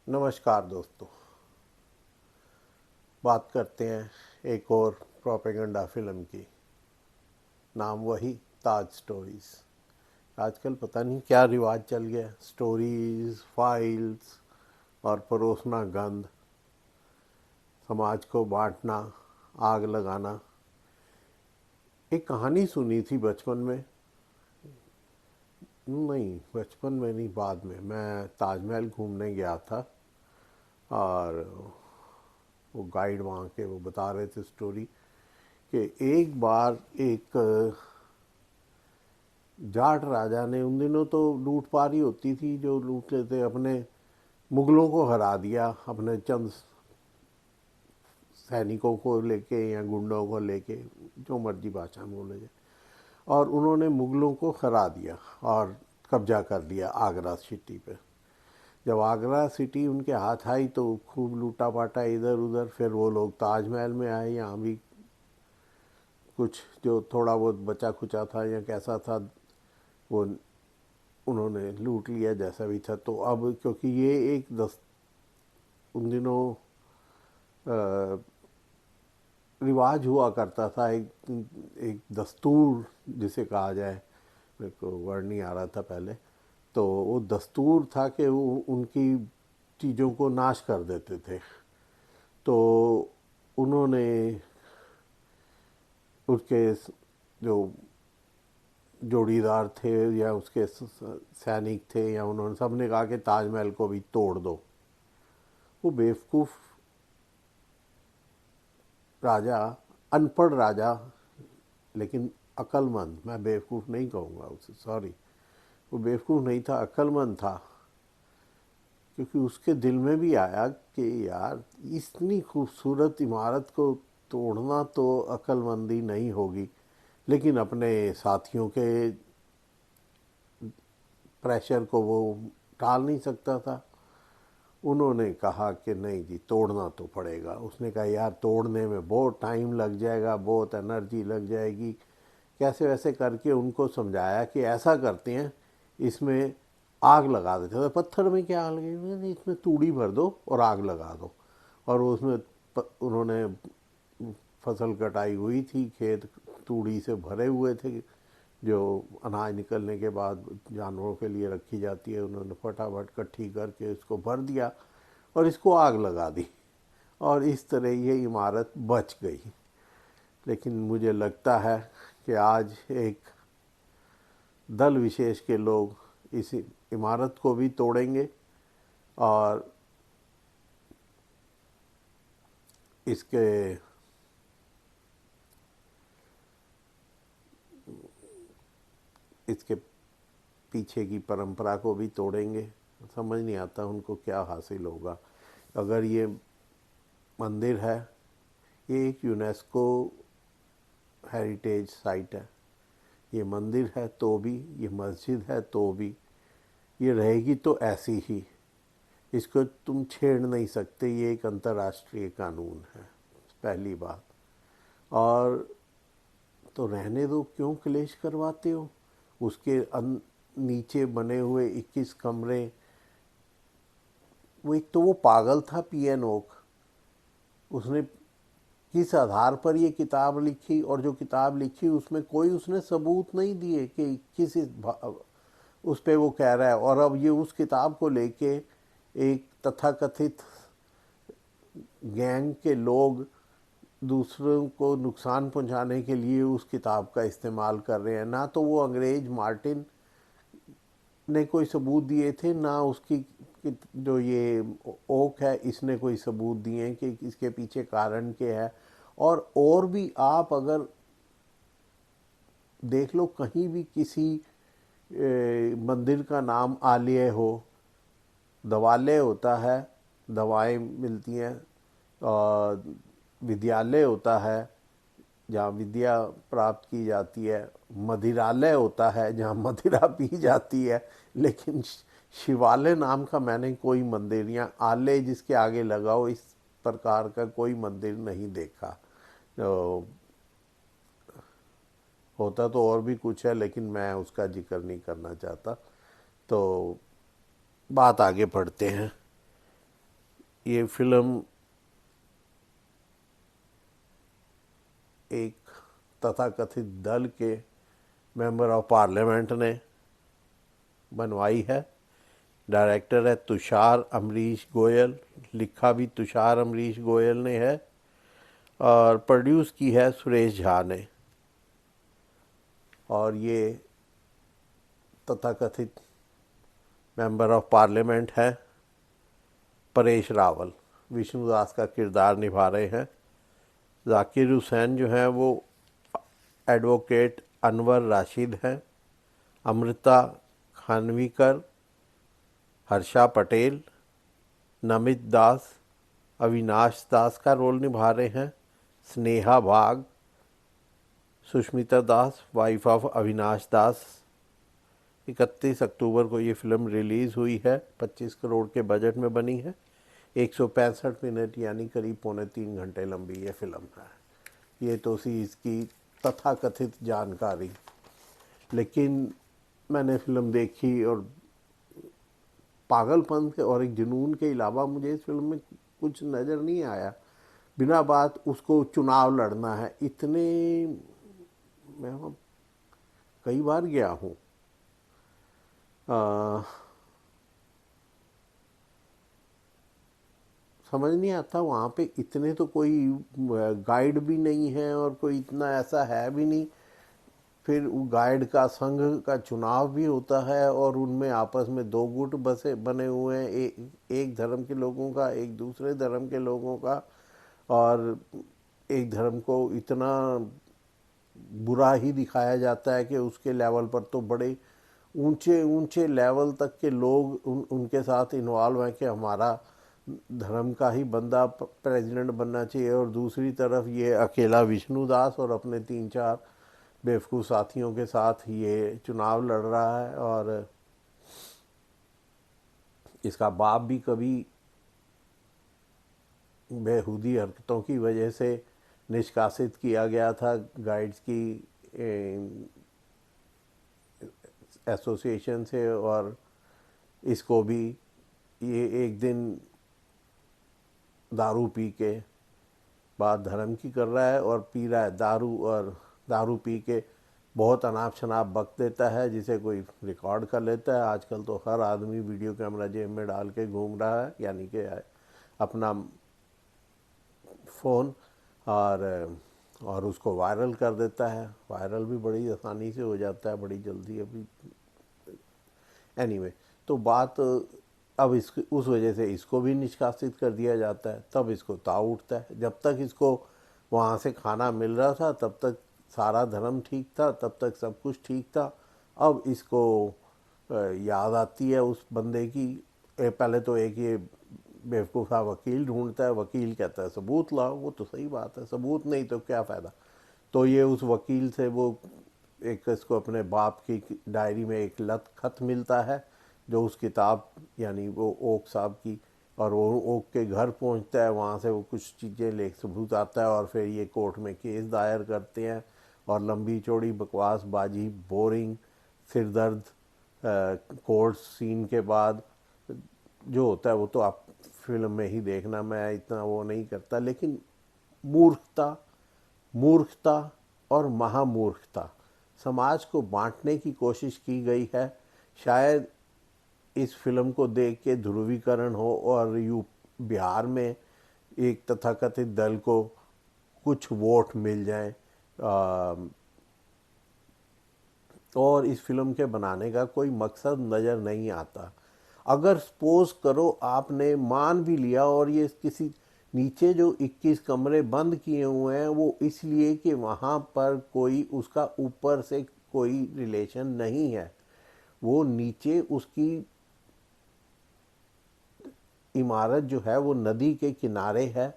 नमस्कार दोस्तों। बात करते हैं एक और प्रोपेगेंडा फिल्म की। नाम वही, ताज स्टोरीज़। आजकल पता नहीं क्या रिवाज चल गया, स्टोरीज़, फाइल्स और परोसना गंध, समाज को बांटना, आग लगाना। एक कहानी सुनी थी बचपन में, नहीं बचपन में नहीं, बाद में। मैं ताजमहल घूमने गया था और वो गाइड वहाँ के वो बता रहे थे स्टोरी कि एक बार एक जाट राजा ने, उन दिनों तो लूट पारी होती थी, जो लूट लेते अपने मुगलों को हरा दिया अपने चंद सैनिकों को लेके या गुंडों को लेके, जो मर्जी भाषा में बोले जाए। और उन्होंने मुगलों को हरा दिया और कब्जा कर लिया आगरा सिटी पे। जब आगरा सिटी उनके हाथ आई तो खूब लूटा पाटा इधर उधर। फिर वो लोग ताजमहल में आए, यहाँ भी कुछ जो थोड़ा बहुत बचा खुचा था या कैसा था वो उन्होंने लूट लिया, जैसा भी था। तो अब क्योंकि ये एक उन दिनों रिवाज हुआ करता था, एक दस्तूर जिसे कहा जाए, मेरे को वर्ड नहीं आ रहा था पहले। तो वो दस्तूर था कि वो उनकी चीज़ों को नाश कर देते थे। तो उन्होंने उसके जो जोड़ीदार थे या उसके सैनिक थे, या उन्होंने सबने कहा कि ताजमहल को भी तोड़ दो। वो बेवकूफ़ राजा, अनपढ़ राजा, लेकिन अक्लमंद, मैं बेवकूफ़ नहीं कहूँगा उसे, सॉरी, वो बेवकूफ़ नहीं था, अक्लमंद था। क्योंकि उसके दिल में भी आया कि यार इतनी खूबसूरत इमारत को तोड़ना तो अक्लमंदी नहीं होगी, लेकिन अपने साथियों के प्रेशर को वो टाल नहीं सकता था। उन्होंने कहा कि नहीं जी, तोड़ना तो पड़ेगा। उसने कहा यार तोड़ने में बहुत टाइम लग जाएगा, बहुत एनर्जी लग जाएगी। कैसे वैसे करके उनको समझाया कि ऐसा करते हैं, इसमें आग लगा देते हैं। पत्थर में क्या आग लगी, इसमें तूड़ी भर दो और आग लगा दो। और उसमें उन्होंने फसल कटाई हुई थी, खेत तूड़ी से भरे हुए थे, जो अनाज निकलने के बाद जानवरों के लिए रखी जाती है। उन्होंने फटाफट इकट्ठी करके इसको भर दिया और इसको आग लगा दी, और इस तरह ये इमारत बच गई। लेकिन मुझे लगता है कि आज एक दल विशेष के लोग इस इमारत को भी तोड़ेंगे और इसके इसके पीछे की परंपरा को भी तोड़ेंगे। समझ नहीं आता उनको क्या हासिल होगा। अगर ये मंदिर है, ये एक यूनेस्को हेरिटेज साइट है, ये मंदिर है तो भी, ये मस्जिद है तो भी, ये रहेगी तो ऐसी ही। इसको तुम छेड़ नहीं सकते, ये एक अंतर्राष्ट्रीय कानून है, पहली बात। और तो रहने दो, क्यों क्लेश करवाते हो। उसके नीचे बने हुए 21 कमरे, वो एक तो वो पागल था पीएन ओक, उसने किस आधार पर ये किताब लिखी, और जो किताब लिखी उसमें कोई उसने सबूत नहीं दिए कि किस उस पे वो कह रहा है। और अब ये उस किताब को लेके एक तथाकथित गैंग के लोग दूसरों को नुकसान पहुंचाने के लिए उस किताब का इस्तेमाल कर रहे हैं। ना तो वो अंग्रेज मार्टिन ने कोई सबूत दिए थे, ना उसकी जो ये ओक है इसने कोई सबूत दिए हैं कि इसके पीछे कारण क्या है। और भी आप अगर देख लो, कहीं भी किसी मंदिर का नाम आलय हो, दवालय होता है, दवाएं मिलती हैं, और विद्यालय होता है जहाँ विद्या प्राप्त की जाती है, मदिरालय होता है जहाँ मदिरा पी जाती है। लेकिन शिवालय नाम का मैंने कोई मंदिर या आलय जिसके आगे लगाओ इस प्रकार का कोई मंदिर नहीं देखा। तो होता तो और भी कुछ है, लेकिन मैं उसका जिक्र नहीं करना चाहता। तो बात आगे बढ़ते हैं। ये फिल्म एक तथाकथित दल के मेंबर ऑफ पार्लियामेंट ने बनवाई है। डायरेक्टर है तुषार अमरीश गोयल, लिखा भी तुषार अमरीश गोयल ने है और प्रोड्यूस की है सुरेश झा ने। और ये तथाकथित मेंबर ऑफ पार्लियामेंट है परेश रावल, विष्णुदास का किरदार निभा रहे हैं। जाकिर हुसैन जो हैं वो एडवोकेट अनवर राशिद हैं। अमृता खानविकर, हर्षा पटेल, नमित दास, अविनाश दास का रोल निभा रहे हैं। स्नेहा भाग, सुष्मिता दास, वाइफ ऑफ अविनाश दास। 31 अक्टूबर को ये फिल्म रिलीज़ हुई है। 25 करोड़ के बजट में बनी है। 165 मिनट यानी करीब 2.75 घंटे लंबी ये फिल्म है। ये तो सी इसकी तथाकथित जानकारी। लेकिन मैंने फिल्म देखी और पागलपन के और एक जुनून के अलावा मुझे इस फिल्म में कुछ नज़र नहीं आया। बिना बात उसको चुनाव लड़ना है, इतने मैं कई बार गया हूँ। समझ नहीं आता वहाँ पे इतने तो कोई गाइड भी नहीं है और कोई इतना ऐसा है भी नहीं। फिर गाइड का संघ का चुनाव भी होता है और उनमें आपस में दो गुट बने हुए हैं, एक धर्म के लोगों का, एक दूसरे धर्म के लोगों का। और एक धर्म को इतना बुरा ही दिखाया जाता है कि उसके लेवल पर तो बड़े ऊंचे ऊंचे लेवल तक के लोग उनके साथ इन्वॉल्व हैं कि हमारा धर्म का ही बंदा प्रेसिडेंट बनना चाहिए। और दूसरी तरफ ये अकेला विष्णुदास और अपने 3-4 बेवकूफ़ साथियों के साथ ये चुनाव लड़ रहा है। और इसका बाप भी कभी बेहूदी हरकतों की वजह से निष्कासित किया गया था गाइड्स की एसोसिएशन से। और इसको भी ये एक दिन दारू पी के बात धर्म की कर रहा है और पी रहा है दारू, और दारू पी के बहुत अनाप शनाप बक देता है जिसे कोई रिकॉर्ड कर लेता है। आजकल तो हर आदमी वीडियो कैमरा जेब में डाल के घूम रहा है, यानी कि अपना फ़ोन, और उसको वायरल कर देता है। वायरल भी बड़ी आसानी से हो जाता है, बड़ी जल्दी अभी। एनीवे, तो बात अब उस वजह से इसको भी निष्कासित कर दिया जाता है। तब इसको ताव उठता है। जब तक इसको वहाँ से खाना मिल रहा था तब तक सारा धर्म ठीक था, तब तक सब कुछ ठीक था। अब इसको याद आती है उस बंदे की। पहले तो एक ये बेवकूफ़ा वकील ढूंढता है। वकील कहता है सबूत लाओ। वो तो सही बात है, सबूत नहीं तो क्या फ़ायदा। तो ये उस वकील से वो एक इसको अपने बाप की डायरी में एक खत मिलता है जो उस किताब यानी वो ओक साहब की, और वो ओक के घर पहुंचता है। वहाँ से वो कुछ चीज़ें ले सबूत आता है और फिर ये कोर्ट में केस दायर करते हैं। और लंबी चौड़ी बकवास बाजी, बोरिंग, सिरदर्द कोर्ट सीन के बाद जो होता है वो तो आप फिल्म में ही देखना, मैं इतना वो नहीं करता। लेकिन मूर्खता, मूर्खता और महामूर्खता, समाज को बांटने की कोशिश की गई है। शायद इस फिल्म को देख के ध्रुवीकरण हो और बिहार में एक तथाकथित दल को कुछ वोट मिल जाए। और इस फिल्म के बनाने का कोई मकसद नज़र नहीं आता। अगर सपोज करो आपने मान भी लिया और ये किसी नीचे जो 21 कमरे बंद किए हुए हैं वो इसलिए कि वहाँ पर कोई उसका ऊपर से कोई रिलेशन नहीं है, वो नीचे उसकी इमारत जो है वो नदी के किनारे है।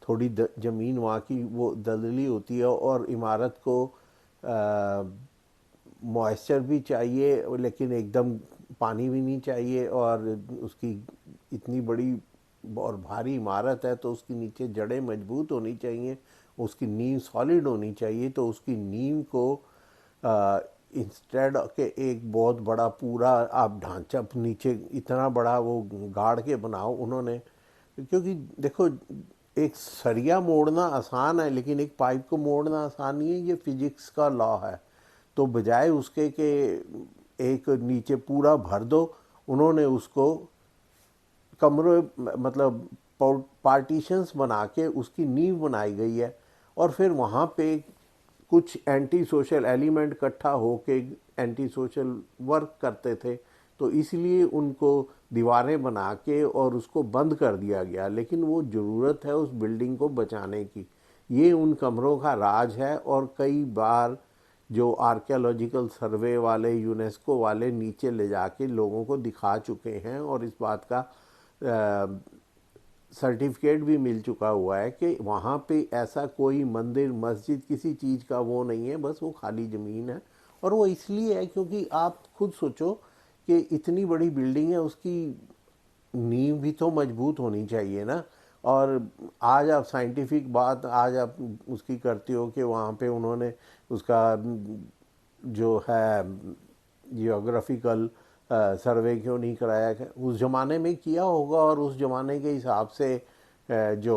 थोड़ी ज़मीन वहाँ की वो दलदली होती है और इमारत को मॉइस्चर भी चाहिए लेकिन एकदम पानी भी नहीं चाहिए। और उसकी इतनी बड़ी और भारी इमारत है तो उसके नीचे जड़ें मजबूत होनी चाहिए, उसकी नींव सॉलिड होनी चाहिए। तो उसकी नींव को इंस्टेड के एक बहुत बड़ा पूरा आप ढांचा नीचे इतना बड़ा वो गाड़ के बनाओ उन्होंने, क्योंकि देखो, एक सरिया मोड़ना आसान है लेकिन एक पाइप को मोड़ना आसान नहीं है, ये फिजिक्स का लॉ है। तो बजाय उसके कि एक नीचे पूरा भर दो, उन्होंने उसको कमरे, मतलब पार्टीशंस बना के उसकी नींव बनाई गई है। और फिर वहाँ पे कुछ एंटी सोशल एलिमेंट इकट्ठा होके एंटी सोशल वर्क करते थे, तो इसलिए उनको दीवारें बना के और उसको बंद कर दिया गया। लेकिन वो ज़रूरत है उस बिल्डिंग को बचाने की, ये उन कमरों का राज है। और कई बार जो आर्कियोलॉजिकल सर्वे वाले, यूनेस्को वाले नीचे ले जाके लोगों को दिखा चुके हैं, और इस बात का सर्टिफिकेट भी मिल चुका हुआ है कि वहाँ पे ऐसा कोई मंदिर, मस्जिद, किसी चीज़ का वो नहीं है, बस वो खाली ज़मीन है। और वो इसलिए है क्योंकि आप खुद सोचो कि इतनी बड़ी बिल्डिंग है, उसकी नींव भी तो मजबूत होनी चाहिए ना। और आज आप साइंटिफिक बात आज आप उसकी करते हो कि वहाँ पे उन्होंने उसका जो है जियोग्राफिकल सर्वे क्यों नहीं कराया है। उस ज़माने में किया होगा और उस ज़माने के हिसाब से जो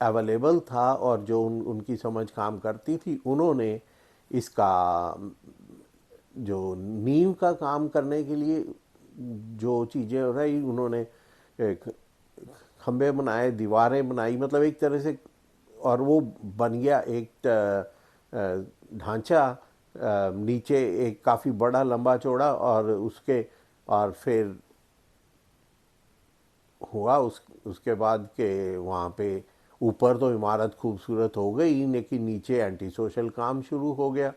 अवेलेबल था और जो उनकी समझ काम करती थी, उन्होंने इसका जो नींव का काम करने के लिए जो चीज़ें रही, उन्होंने एक खंबे बनाए, दीवारें बनाई, मतलब एक तरह से। और वो बन गया एक ढांचा, नीचे एक काफ़ी बड़ा लंबा चौड़ा, और उसके और फिर हुआ उसके बाद के वहाँ पे ऊपर तो इमारत खूबसूरत हो गई, लेकिन नीचे एंटी सोशल काम शुरू हो गया।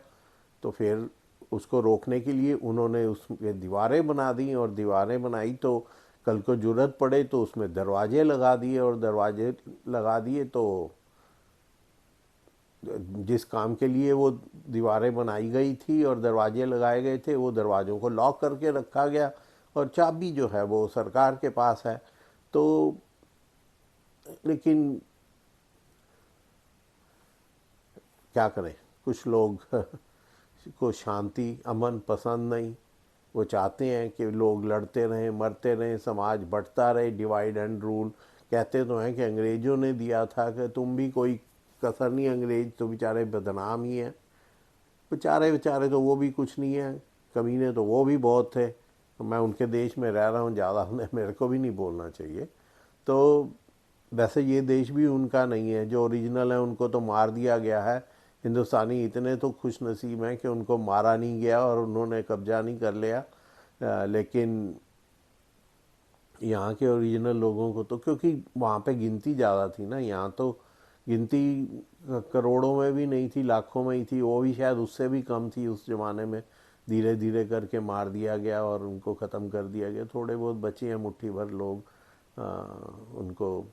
तो फिर उसको रोकने के लिए उन्होंने उसमें दीवारें बना दी, और दीवारें बनाई तो कल को ज़रूरत पड़े तो उसमें दरवाजे लगा दिए, और दरवाजे लगा दिए तो जिस काम के लिए वो दीवारें बनाई गई थी और दरवाजे लगाए गए थे, वो दरवाज़ों को लॉक करके रखा गया, और चाबी जो है वो सरकार के पास है। तो लेकिन क्या करें, कुछ लोग को शांति, अमन पसंद नहीं। वो चाहते हैं कि लोग लड़ते रहें, मरते रहें, समाज बढ़ता रहे, डिवाइड एंड रूल। कहते तो हैं कि अंग्रेज़ों ने दिया था कि तुम भी कोई कसर नहीं, अंग्रेज़ तो बेचारे बदनाम ही हैं। बेचारे बेचारे तो वो भी कुछ नहीं है, कमीने तो वो भी बहुत थे। मैं उनके देश में रह रहा हूँ, ज़्यादा मेरे को भी नहीं बोलना चाहिए। तो वैसे ये देश भी उनका नहीं है, जो ओरिजिनल है उनको तो मार दिया गया है। हिंदुस्तानी इतने तो खुश नसीब हैं कि उनको मारा नहीं गया और उन्होंने कब्जा नहीं कर लिया। लेकिन यहाँ के ओरिजिनल लोगों को तो, क्योंकि वहाँ पे गिनती ज़्यादा थी ना, यहाँ तो गिनती करोड़ों में भी नहीं थी, लाखों में ही थी, वो भी शायद उससे भी कम थी उस ज़माने में। धीरे धीरे करके मार दिया गया और उनको ख़त्म कर दिया गया। थोड़े बहुत बचे हैं, मुट्ठी भर लोग उनको।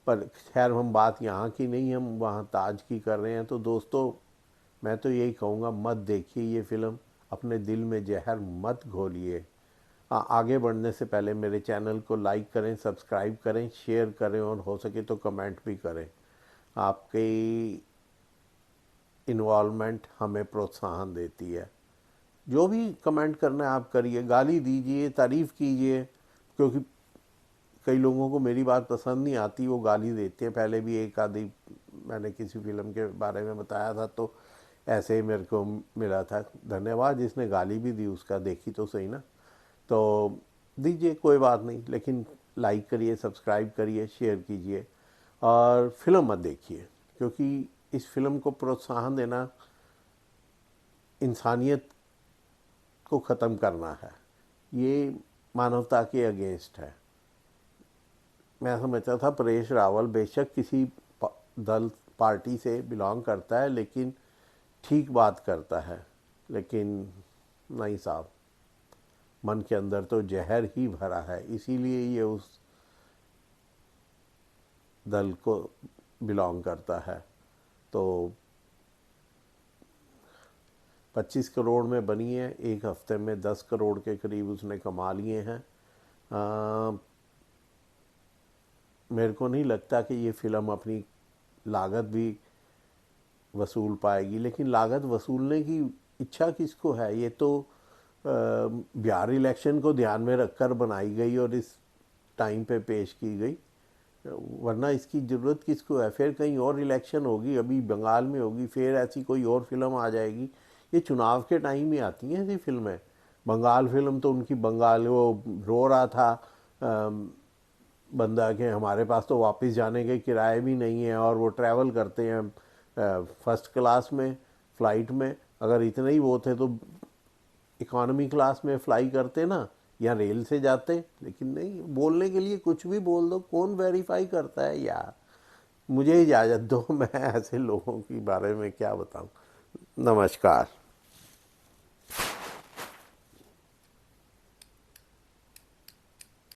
पर खैर, हम बात यहाँ की नहीं, हम वहाँ ताज की कर रहे हैं। तो दोस्तों, मैं तो यही कहूँगा, मत देखिए ये फ़िल्म, अपने दिल में जहर मत घोलिए। हाँ, आगे बढ़ने से पहले मेरे चैनल को लाइक करें, सब्सक्राइब करें, शेयर करें, और हो सके तो कमेंट भी करें। आपकी इन्वॉल्वमेंट हमें प्रोत्साहन देती है। जो भी कमेंट करना है आप करिए, गाली दीजिए, तारीफ़ कीजिए, क्योंकि कई लोगों को मेरी बात पसंद नहीं आती, वो गाली देते हैं। पहले भी एक आधी मैंने किसी फिल्म के बारे में बताया था, तो ऐसे ही मेरे को मिला था। धन्यवाद जिसने गाली भी दी, उसका देखी तो सही ना। तो दीजिए, कोई बात नहीं, लेकिन लाइक करिए, सब्सक्राइब करिए, शेयर कीजिए, और फिल्म मत देखिए, क्योंकि इस फिल्म को प्रोत्साहन देना इंसानियत को ख़त्म करना है, ये मानवता के अगेंस्ट है। मैं समझता था परेश रावल बेशक किसी दल, पार्टी से बिलोंग करता है, लेकिन ठीक बात करता है। लेकिन नहीं साहब, मन के अंदर तो जहर ही भरा है, इसीलिए ये उस दल को बिलोंग करता है। तो 25 करोड़ में बनी है, एक हफ्ते में 10 करोड़ के करीब उसने कमा लिए हैं। मेरे को नहीं लगता कि ये फ़िल्म अपनी लागत भी वसूल पाएगी, लेकिन लागत वसूलने की इच्छा किसको है? ये तो बिहार इलेक्शन को ध्यान में रखकर बनाई गई और इस टाइम पे पेश की गई, वरना इसकी ज़रूरत किसको है। फिर कहीं और इलेक्शन होगी, अभी बंगाल में होगी, फिर ऐसी कोई और फिल्म आ जाएगी। ये चुनाव के टाइम ही आती हैं ऐसी फिल्में। बंगाल फिल्म तो उनकी, बंगाल वो रो रहा था बंदा के हमारे पास तो वापस जाने के किराए भी नहीं है, और वो ट्रैवल करते हैं फर्स्ट क्लास में, फ़्लाइट में। अगर इतने ही वो थे तो इकॉनमी क्लास में फ्लाई करते ना, या रेल से जाते। लेकिन नहीं, बोलने के लिए कुछ भी बोल दो, कौन वेरीफाई करता है यार। मुझे इजाज़त दो, मैं ऐसे लोगों के बारे में क्या बताऊं। नमस्कार।